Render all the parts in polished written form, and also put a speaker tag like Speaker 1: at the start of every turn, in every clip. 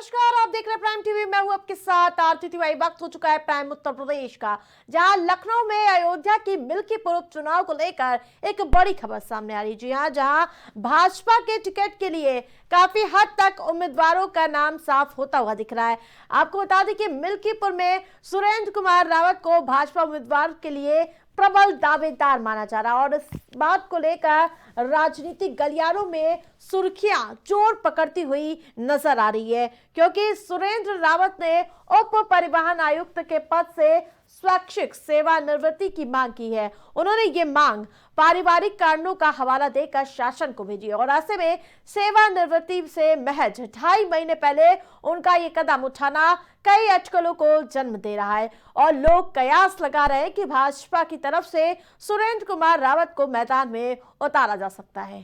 Speaker 1: नमस्कार, आप देख रहे हैं प्राइम टीवी। मैं हूं आपके साथ आरती तिवारी। वक्त हो चुका है प्राइम उत्तर प्रदेश का, जहां लखनऊ में अयोध्या की मिल्कीपुर उपचुनाव को लेकर एक बड़ी खबर सामने आ रही है। जी हां, जहां भाजपा के टिकट के लिए काफी हद तक उम्मीदवारों का नाम साफ होता हुआ दिख रहा है। आपको बता दें कि मिल्कीपुर में सुरेंद्र कुमार रावत को भाजपा उम्मीदवार के लिए प्रबल दावेदार माना जा रहा है और इस बात को लेकर राजनीतिक गलियारों में सुर्खियां जोर पकड़ती हुई नजर आ रही है, क्योंकि सुरेंद्र रावत ने उप परिवहन आयुक्त के पद से स्वैच्छिक सेवानिवृत्ति की मांग की है। उन्होंने ये मांग पारिवारिक कारणों का हवाला देकर शासन को भेजी और ऐसे में सेवानिवृत्ति से महज 2.5 महीने पहले उनका ये कदम उठाना कई अटकलों को जन्म दे रहा है और लोग कयास लगा रहे हैं कि भाजपा की तरफ से सुरेंद्र कुमार रावत को मैदान में उतारा जा सकता है।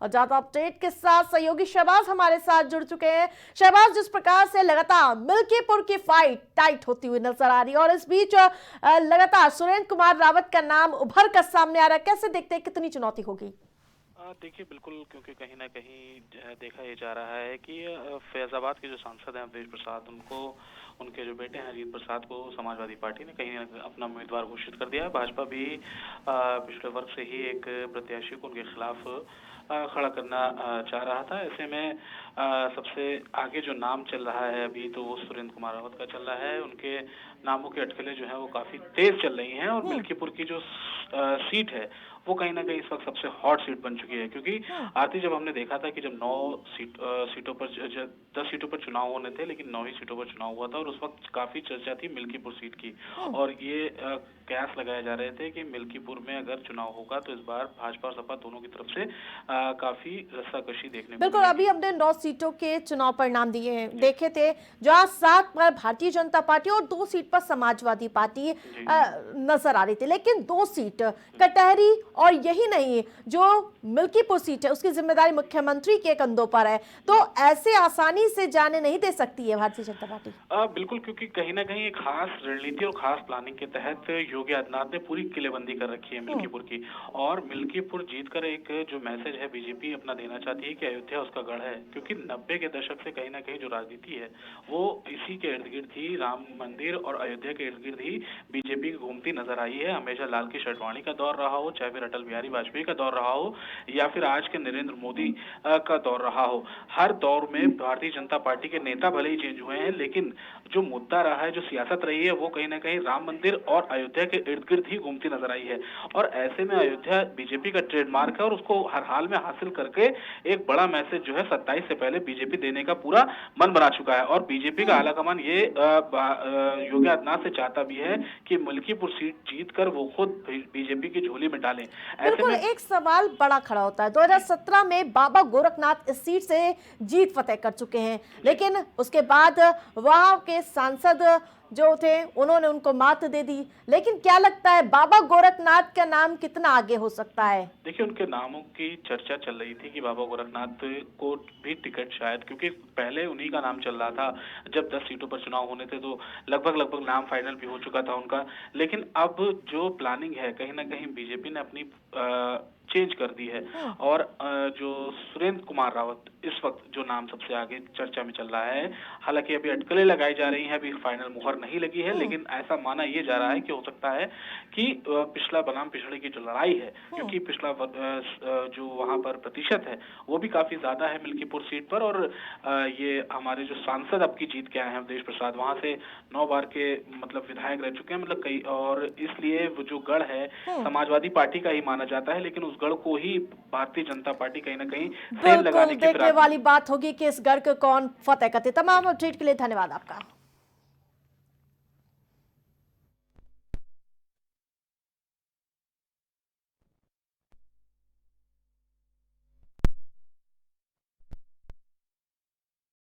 Speaker 1: और ज्यादा अपडेट के साथ सहयोगी शहबाज हमारे साथ जुड़ चुके हैं। शहबाज, जिस प्रकार से लगातार मिल्कीपुर की फाइट टाइट होती हुई नजर आ रही है और इस बीच लगातार सुरेंद्र कुमार रावत का नाम उभर कर सामने आ रहा है, कैसे देखते हैं, कितनी चुनौती होगी?
Speaker 2: देखिए, बिल्कुल, क्योंकि कहीं ना कहीं देखा ये जा रहा है कि फैजाबाद के जो सांसद हैं अवधेश प्रसाद, उनके जो बेटे हैं अजीत प्रसाद को समाजवादी पार्टी ने कहीं अपना उम्मीदवार घोषित कर दिया है। भाजपा भी पिछले वर्ग से ही एक प्रत्याशी को उनके खिलाफ खड़ा करना चाह रहा था। ऐसे में सबसे आगे जो नाम चल रहा है अभी तो वो सुरेंद्र कुमार रावत का चल रहा है। उनके नामों के अटकलें जो है वो काफी तेज चल रही हैं और मिल्कीपुर की जो सीट है वो कहीं ना कहीं इस वक्त सबसे हॉट सीट बन चुकी है, क्योंकि आरती, जब हमने देखा था कि जब 10 सीटों पर चुनाव होने थे, लेकिन 9 ही सीटों पर चुनाव हुआ था और उस वक्त काफी चर्चा थी मिल्कीपुर सीट की और ये कयास लगाए जा रहे थे कि मिल्कीपुर में अगर चुनाव होगा तो इस बार भाजपा और सपा दोनों की तरफ से काफी रस्साकशी देखने को
Speaker 1: बिल्कुल। अभी हमने 9 सीटों के चुनाव परिणाम देखे थे, जहां 7 पर भारतीय जनता पार्टी और 2 सीट पर समाजवादी पार्टी नजर आ रही थी, लेकिन 2 सीट कटहरी और यही नहीं, जो मिल्कीपुर सीट है उसकी जिम्मेदारी मुख्यमंत्री के कंधों पर है, तो ऐसे आसानी से जाने नहीं दे सकती है भारतीय जनता पार्टी।
Speaker 2: बिल्कुल, क्योंकि कहीं ना कहीं एक खास रणनीति और खास प्लानिंग के तहत योगी आदित्यनाथ ने पूरी किलेबंदी कर रखी है मिल्कीपुर की, और मिल्कीपुर जीतकर एक जो मैसेज है बीजेपी अपना देना चाहती है कि अयोध्या उसका गढ़ है, क्योंकि 90 के दशक से कहीं ना कहीं जो राजनीति है वो इसी के इर्द गिर्द ही, राम मंदिर और अयोध्या के इर्द गिर्द ही बीजेपी घूमती नजर आई है। हमेशा लाल की शटवाणी का दौर रहा हो, चाहे फिर अटल बिहारी वाजपेयी का दौर रहा हो या फिर आज के नरेंद्र मोदी का दौर रहा हो, हर दौर में भारतीय जनता पार्टी के नेता भले ही चेंज हुए हैं, लेकिन जो मुद्दा रहा है, जो सियासत रही है, वो कहीं ना कहीं राम मंदिर और अयोध्या के इर्द गिर्द ही घूमती नजर आई है। और ऐसे में अयोध्या बीजेपी का ट्रेडमार्क है और उसको हर हाल में हासिल करके एक बड़ा मैसेज जो है 27 से पहले बीजेपी देने का पूरा मन बना चुका है और बीजेपी का आलाकमान ये योगी आदित्यनाथ से चाहता भी है कि मिल्कीपुर सीट जीतकर वो खुद बीजेपी की झोली में डालें। ऐसे में
Speaker 1: एक सवाल बड़ा खड़ा होता है, 2017 में बाबा गोरखनाथ इस सीट से जीत फतेह कर चुके हैं, लेकिन उसके बाद वहां के सांसद जो थे उन्होंने उनको मात दे दी, लेकिन क्या लगता है बाबा गोरखनाथ का नाम कितना आगे हो सकता है?
Speaker 2: देखिए, उनके नामों की चर्चा चल रही थी कि बाबा गोरखनाथ को भी टिकट शायद, क्योंकि पहले उन्हीं का नाम चल रहा था। जब 10 सीटों पर चुनाव होने थे तो लगभग नाम फाइनल भी हो चुका था उनका, लेकिन अब जो प्लानिंग है कहीं ना कहीं बीजेपी ने अपनी चेंज कर दी है और जो सुरेंद्र कुमार रावत इस वक्त जो नाम सबसे आगे चर्चा में चल रहा है, हालांकि अभी अटकलें लगाई जा रही हैं, अभी फाइनल मुहर नहीं लगी है, लेकिन ऐसा माना यह जा रहा है कि हो सकता है कि पिछला बनाम पिछड़े की जो लड़ाई है, क्योंकि पिछला जो वहां पर प्रतिशत है वो भी काफी ज्यादा है मिल्कीपुर सीट पर, और ये हमारे जो सांसद अब की जीत के आए हैं अवधेश प्रसाद, वहां से 9 बार के मतलब विधायक रह चुके हैं, मतलब कई, और इसलिए वो जो गढ़ है समाजवादी पार्टी का ही माना जाता है, लेकिन उस गढ़ को ही भारतीय जनता पार्टी कहीं ना कहीं सेल लगाने की
Speaker 1: देखने वाली बात होगी कि इस गढ़ को कौन फतेह करते। तमाम अपडेट के लिए धन्यवाद आपका।